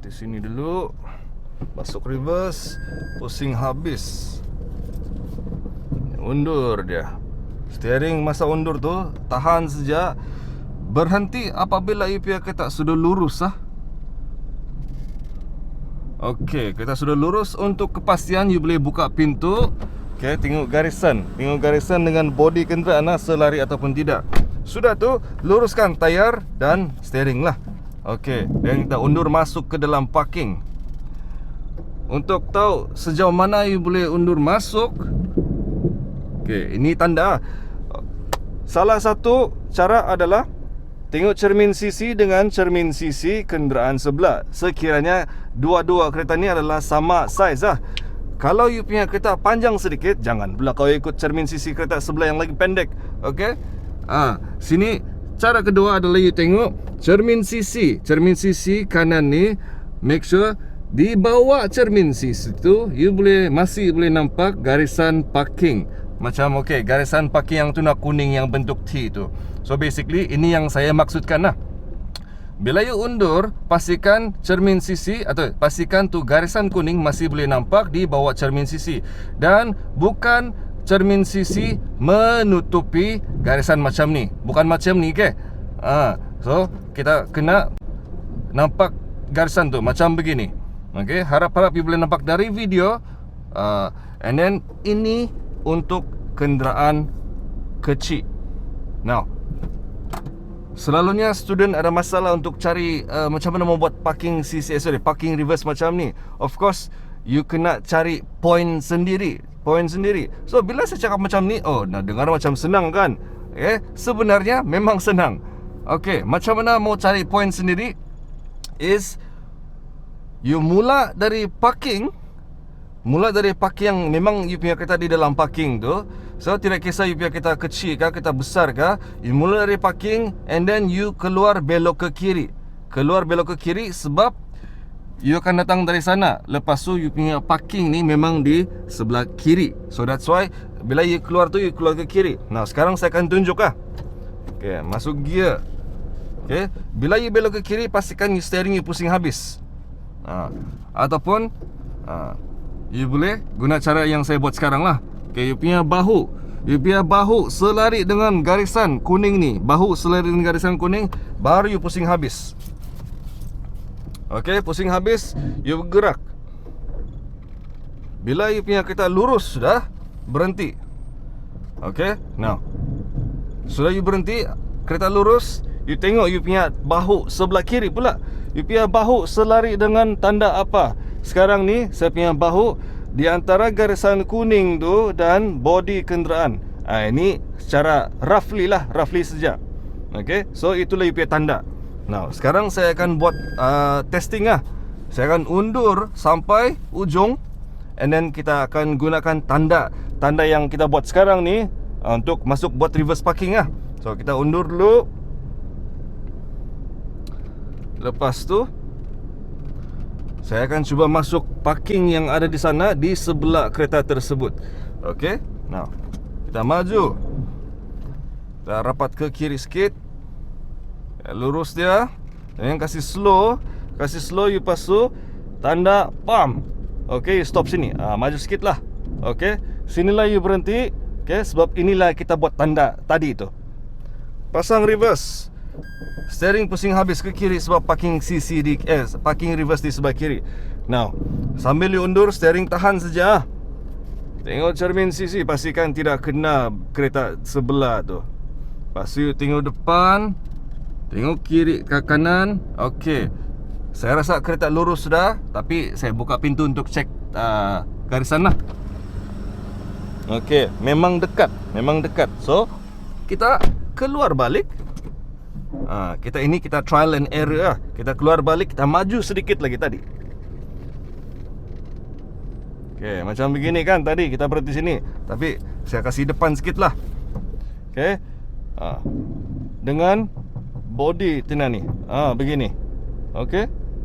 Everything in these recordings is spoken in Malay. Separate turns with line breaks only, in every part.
Berhenti sini dulu. Masuk reverse. Pusing habis. Undur dia. Steering masa undur tu tahan saja. Berhenti apabila you punya kereta sudah lurus lah. Okey, kita sudah lurus. Untuk kepastian you boleh buka pintu. Okey, tengok garisan. Tengok garisan dengan bodi kenderaan lah, selari ataupun tidak. Sudah tu, luruskan tayar dan steering lah. Okey, dan kita undur masuk ke dalam parking. Untuk tahu sejauh mana you boleh undur masuk. Okey, ini tanda. Salah satu cara adalah tengok cermin sisi dengan cermin sisi kenderaan sebelah. Sekiranya dua-dua kereta ni adalah sama saiz lah. Kalau you punya kereta panjang sedikit, jangan pula kau ikut cermin sisi kereta sebelah yang lagi pendek. Okey? Sini cara kedua adalah you tengok cermin sisi. Cermin sisi kanan ni, make sure di bawah cermin sisi tu you masih boleh nampak garisan parking. Macam garisan parking yang tuna kuning yang bentuk T tu. So basically ini yang saya maksudkan lah. Bila you undur, pastikan cermin sisi atau pastikan tu garisan kuning masih boleh nampak di bawah cermin sisi. Dan bukan cermin sisi menutupi garisan macam ni. Bukan macam ni ke? So kita kena nampak garisan tu macam begini. Okay, harap-harap you boleh nampak dari video. And then ini untuk kenderaan kecil. Now, selalunya student ada masalah untuk cari macam mana membuat parking parking reverse macam ni. Of course, you kena cari point sendiri. So bila saya cakap macam ni, nak dengar macam senang kan? Sebenarnya memang senang. Macam mana mau cari point sendiri? Is you mula dari parking yang memang you punya kereta di dalam parking tu. So tidak kisah you punya kereta kecil kah, kereta besar kah, you mula dari parking and then you keluar belok ke kiri. Sebab you akan datang dari sana. Lepas tu you punya parking ni memang di sebelah kiri. So that's why bila you keluar tu, you keluar ke kiri. Nah, sekarang saya akan tunjuk lah. Masuk gear. Bila you belok ke kiri, pastikan you steering you pusing habis. Ataupun you boleh guna cara yang saya buat sekarang lah. You punya bahu selari dengan garisan kuning ni. Baru you pusing habis. Pusing habis, you bergerak. Bila you punya kereta lurus sudah, berhenti. Now, sudah you berhenti, kereta lurus, you tengok you punya bahu sebelah kiri pula. You punya bahu selari dengan tanda apa? Sekarang ni saya punya bahu di antara garisan kuning tu dan bodi kenderaan. Ini secara roughly saja. So itulah you punya tanda. Now, sekarang saya akan buat testing lah. Saya akan undur sampai ujung, and then kita akan gunakan tanda yang kita buat sekarang ni untuk masuk buat reverse parking lah. So kita undur dulu. Lepas tu saya akan cuba masuk parking yang ada di sana, di sebelah kereta tersebut. Now, kita maju. Kita rapat ke kiri sikit. Lurus dia. Dan kasih slow you pasu tanda pump. Stop sini. Maju sikit lah. Sinilah you berhenti. Sebab inilah kita buat tanda tadi tu. Pasang reverse. Steering pusing habis ke kiri sebab parking reverse di sebelah kiri. Now, sambil you undur, steering tahan saja. Tengok cermin sisi, pastikan tidak kena kereta sebelah tu. Lepas tu you tengok depan, tengok kiri ke kanan. Saya rasa kereta lurus sudah, tapi saya buka pintu untuk cek garisan lah. Memang dekat. So, kita keluar balik. Kita trial and error lah. Kita keluar balik, kita maju sedikit lagi tadi. Macam begini kan tadi kita berhenti sini, tapi saya kasih depan sikit lah. Dengan body tina ni. Begini.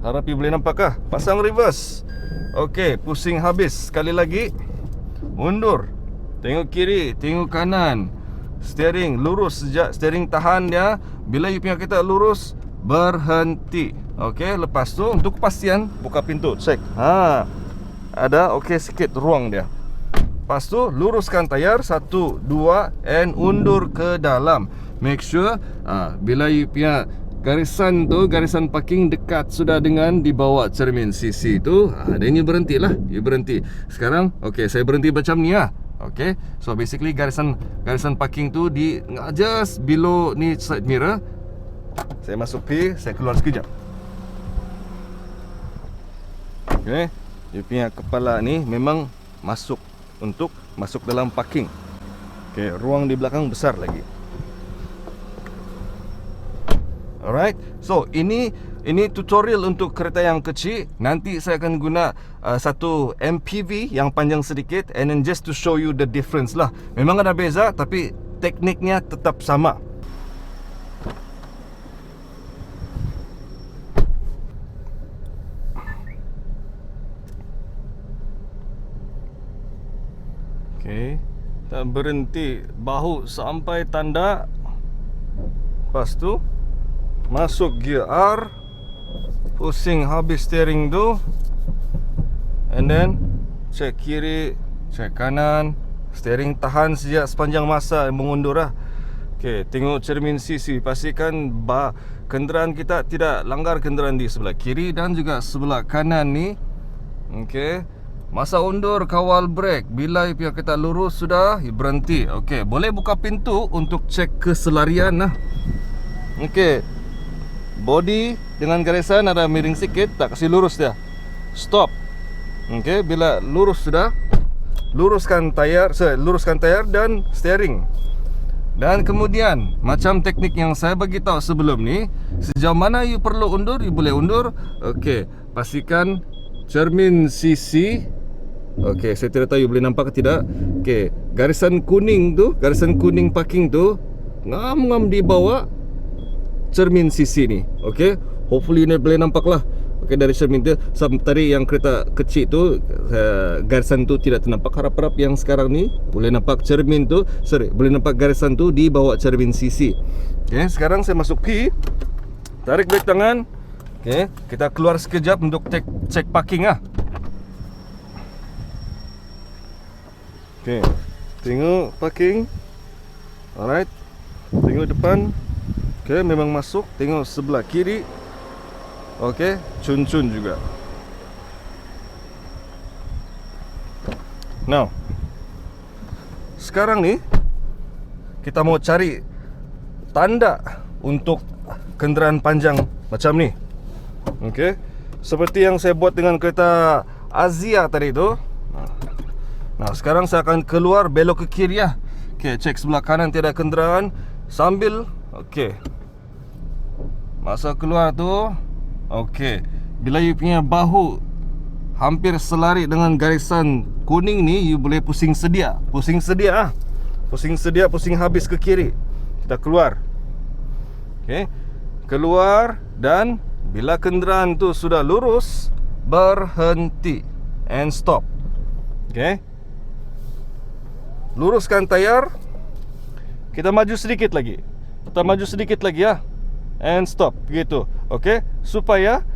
Harap you boleh nampak kah? Pasang reverse. Pusing habis. Sekali lagi. Mundur. Tengok kiri, tengok kanan. Steering lurus sejak steering tahan dia. Bila you punya kereta lurus, berhenti. Okey, lepas tu untuk kepastian buka pintu, check. Ada okey sikit ruang dia. Lepas tu luruskan tayar 1, 2 and undur ke dalam. Make sure bila you punya garisan tu, garisan parking dekat sudah dengan di bawah cermin CC tu, dan you berhenti lah. You berhenti. Sekarang okey, saya berhenti macam ni lah. Okey. So basically garisan parking tu di just below ni side mirror. Saya masuk P, saya keluar sekejap. Okey. You punya kepala ni memang masuk untuk masuk dalam parking. Okey, ruang di belakang besar lagi. Alright. So ini tutorial untuk kereta yang kecil. Nanti saya akan guna satu MPV yang panjang sedikit, and then just to show you the difference lah. Memang ada beza tapi tekniknya tetap sama. Okay, kita berhenti bahu sampai tanda. Lepas tu masuk gear R, pusing habis steering tu, and then cek kiri, cek kanan, steering tahan sepanjang masa mengundur lah. Okay, tengok cermin CC, pastikan kenderaan kita tidak langgar kenderaan di sebelah kiri dan juga sebelah kanan ni. Okay, masa undur kawal brake. Bila pihak kita lurus sudah, berhenti. Okey, boleh buka pintu untuk cek keselarian lah. Okey, body dengan garisan ada miring sikit, tak kasih lurus dia. Stop. Okey, bila lurus sudah, luruskan tayar dan steering. Dan kemudian macam teknik yang saya bagi tahu sebelum ni, sejauh mana you perlu undur, you boleh undur. Okey, pastikan cermin CC. Okey, saya tidak tahu you boleh nampak ke tidak. Okey, garisan kuning parking tu ngam-ngam di bawah cermin CC ni. Okey, hopefully you boleh nampak lah. Okey, dari cermin tu tadi yang kereta kecil tu garisan tu tidak ternampak. Harap-harap yang sekarang ni boleh nampak cermin tu, boleh nampak garisan tu di bawah cermin CC. Okey, sekarang saya masuk P, tarik brake tangan. Okey, kita keluar sekejap untuk cek parking lah. Okey, tengok parking. Alright, tengok depan. Okey, memang masuk. Tengok sebelah kiri. Okey, cun-cun juga. Now, sekarang ni kita mau cari tanda untuk kenderaan panjang macam ni. Okey, seperti yang saya buat dengan kereta Azia tadi tu. Nah, sekarang saya akan keluar belok ke kiri ya. Okey, cek sebelah kanan tiada kenderaan sambil masa keluar tu. Okey, bila you punya bahu hampir selari dengan garisan kuning ni, you boleh pusing sedia. Pusing habis ke kiri. Kita keluar. Okey, keluar, dan bila kenderaan tu sudah lurus, berhenti and stop. Okey, luruskan tayar. Kita maju sedikit lagi ya, and stop begitu. Okey, supaya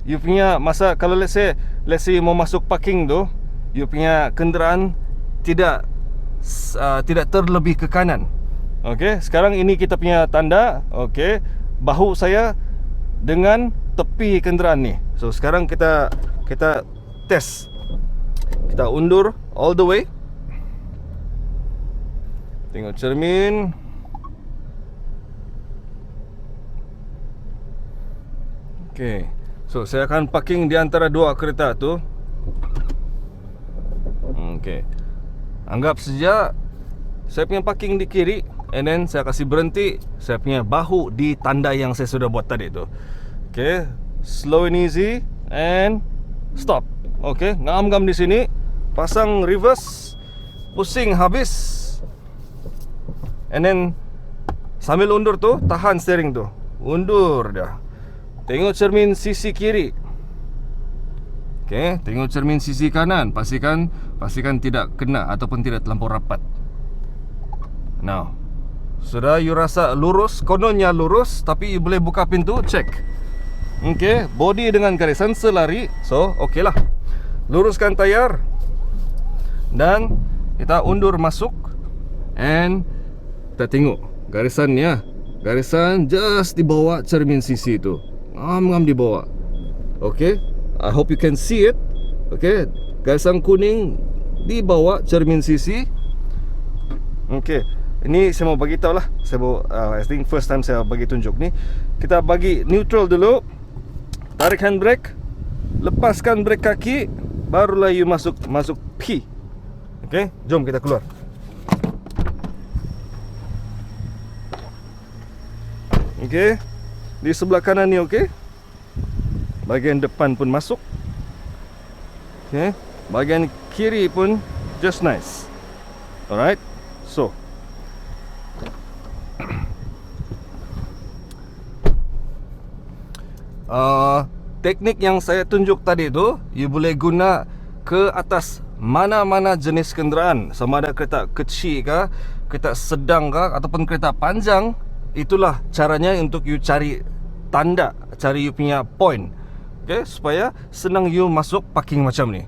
you punya masa kalau let's say mau masuk parking tu, you punya kenderaan tidak terlebih ke kanan. Okey, sekarang ini kita punya tanda. Okey, bahu saya dengan tepi kenderaan ni. So sekarang kita test. Kita undur all the way. Tengok cermin. Okey, so saya akan parking di antara dua kereta tu. Okey, anggap saja saya punya parking di kiri, and then saya kasih berhenti. Saya punya bahu di tanda yang saya sudah buat tadi tu. Okey, slow and easy and stop. Okey, ngam-ngam di sini, pasang reverse, pusing habis. And then sambil undur tu, tahan steering tu. Undur dah. Tengok cermin sisi kiri. Okey, tengok cermin sisi kanan. Pastikan tidak kena ataupun tidak terlampau rapat. Now, sudah you rasa lurus, kononnya lurus, tapi you boleh buka pintu, check. Okay, body dengan garisan selari. So, okay lah. Luruskan tayar dan kita undur masuk. And kita tengok garisannya. Garisan just di bawah cermin sisi tu. Ngam-ngam di bawah. Okay, I hope you can see it. Okay, garisan kuning di bawah cermin sisi. Okay, ini saya mau bagi tahu lah. Saya mau, I think first time saya bagi tunjuk ni. Kita bagi neutral dulu. Tarik handbrake, lepaskan brake kaki, barulah you masuk P. Okay, jom kita keluar. Okay, di sebelah kanan ni okay. Bahagian depan pun masuk. Okay, bahagian kiri pun just nice. Alright, so teknik yang saya tunjuk tadi tu, you boleh guna ke atas mana-mana jenis kenderaan, sama ada kereta kecil ke, kereta sedang ke, ataupun kereta panjang. Itulah caranya untuk you cari tanda, cari you punya point. Okay, supaya senang you masuk parking macam ni.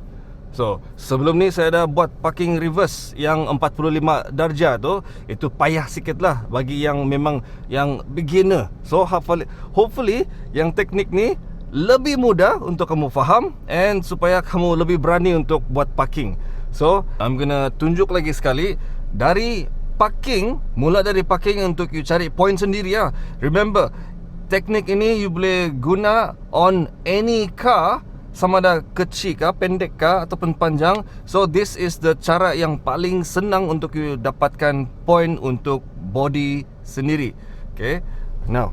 So, sebelum ni saya dah buat parking reverse yang 45 darjah tu. Itu payah sikit lah bagi yang memang yang beginner. So, hopefully yang teknik ni lebih mudah untuk kamu faham, and supaya kamu lebih berani untuk buat parking. So, I'm gonna tunjuk lagi sekali dari parking. Mula dari parking untuk you cari point sendiri ya. Remember, teknik ini you boleh guna on any car, sama ada kecil kah, pendek kah, ataupun panjang. So this is the cara yang paling senang untuk you dapatkan point untuk body sendiri. Okay, now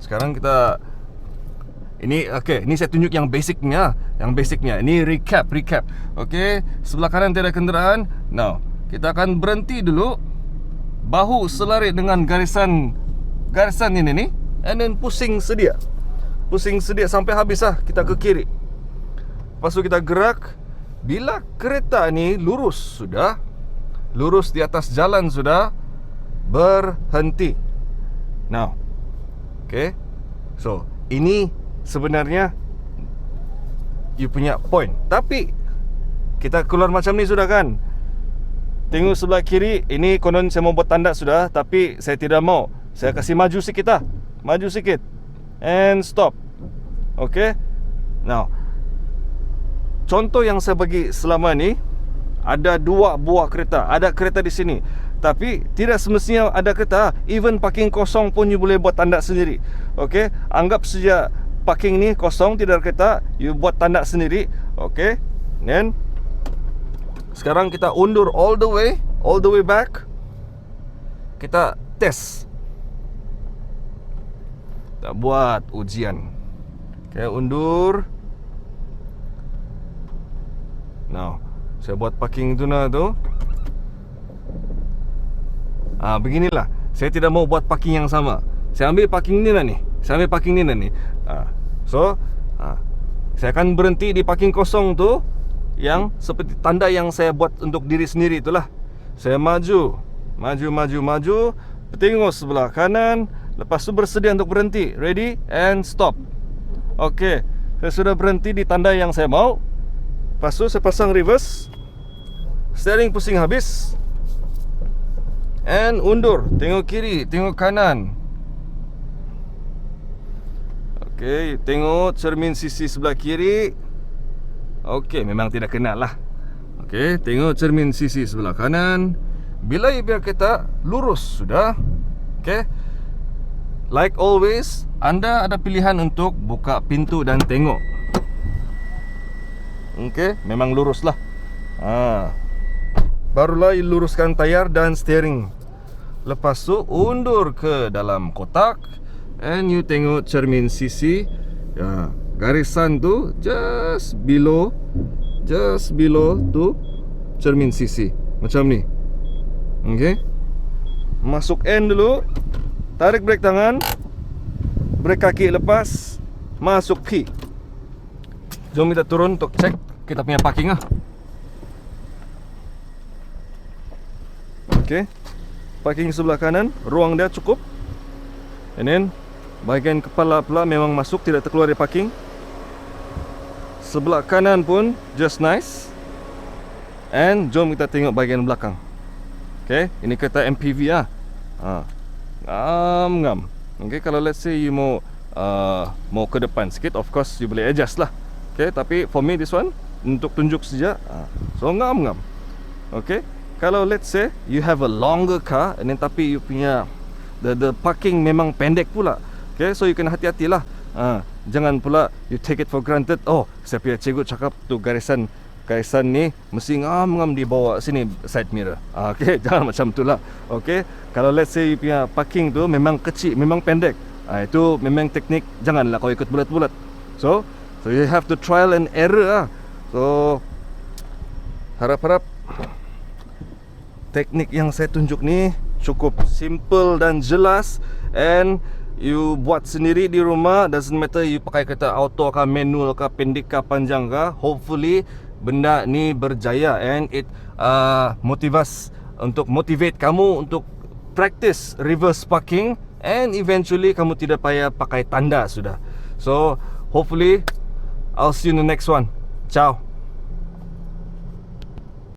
sekarang kita ini, okay, ini saya tunjuk yang basicnya. Ini recap. Okay, sebelah kanan tiada kenderaan. Now kita akan berhenti dulu. Bahu selari dengan garisan ini nih, and then pusing sedia sampai habis lah. Kita ke kiri. Lepas tu kita gerak. Bila kereta ni lurus di atas jalan sudah, berhenti. Now, okay, so ini sebenarnya you punya point. Tapi kita keluar macam ni sudah kan. Tengok sebelah kiri. Ini konon saya mau buat tanda sudah, tapi saya tidak mau. Saya kasih maju sikit lah. Maju sikit. And stop. Okay. Now, contoh yang saya bagi selama ni, ada 2 buah kereta. Ada kereta di sini, tapi tidak semestinya ada kereta. Even parking kosong pun you boleh buat tanda sendiri. Okay, anggap saja parking ni kosong, tidak ada kereta, you buat tanda sendiri. Okay. Then sekarang kita undur all the way back. Kita test. Kita buat ujian. Okay, undur. Now, saya buat parking tu tu. Beginilah. Saya tidak mau buat parking yang sama. Saya ambil parking ni lah ni. Saya akan berhenti di parking kosong tu, yang seperti tanda yang saya buat untuk diri sendiri itulah. Saya maju. Tengok sebelah kanan. Lepas tu bersedia untuk berhenti. Ready and stop. Okay, saya sudah berhenti di tanda yang saya mau. Lepas tu saya pasang reverse. Steering pusing habis. And undur. Tengok kiri, tengok kanan. Okay, tengok cermin sisi sebelah kiri. Okay, memang tidak kenal lah. Okay, tengok cermin sisi sebelah kanan. Bila biar kita lurus sudah. Okay, like always, anda ada pilihan untuk buka pintu dan tengok. Okay, memang lurus lah. Barulah luruskan tayar dan steering. Lepas tu undur ke dalam kotak. And you tengok cermin sisi ya, garisan tu just below tu cermin sisi. Macam ni. Okay, masuk N dulu. Tarik brake tangan. Brake kaki lepas. Masuk P. Jom kita turun untuk cek kita punya parking lah. Okay, parking sebelah kanan, ruang dia cukup. And then bahagian kepala pula memang masuk, tidak terkeluar dari parking. Sebelah kanan pun just nice. And jom kita tengok bahagian belakang. Okay, ini kereta MPV lah. Ngam. Okay, kalau let's say you mau ke depan sikit, of course you boleh adjust lah. Okay, tapi for me this one untuk tunjuk saja. So ngam. Okay, kalau let's say you have a longer car and then tapi you punya the parking memang pendek pula. Okay, so you kena hati-hatilah. Jangan pula you take it for granted. Oh, saya punya cikgu cakap tu garisan ni mesti ngam dibawa sini side mirror. Okay, jangan macam tu lah. Okay, kalau let's say you punya parking tu memang kecil, memang pendek, itu memang teknik, janganlah kau ikut bulat-bulat. So you have to trial and error lah. So harap-harap teknik yang saya tunjuk ni cukup simple dan jelas, and you buat sendiri di rumah. Doesn't matter you pakai kereta auto kah, manual kah, pendek kah, panjang kah. Hopefully benda ni berjaya and it motivate kamu untuk practice reverse parking, and eventually kamu tidak payah pakai tanda sudah. So hopefully I'll see you in the next one. Ciao.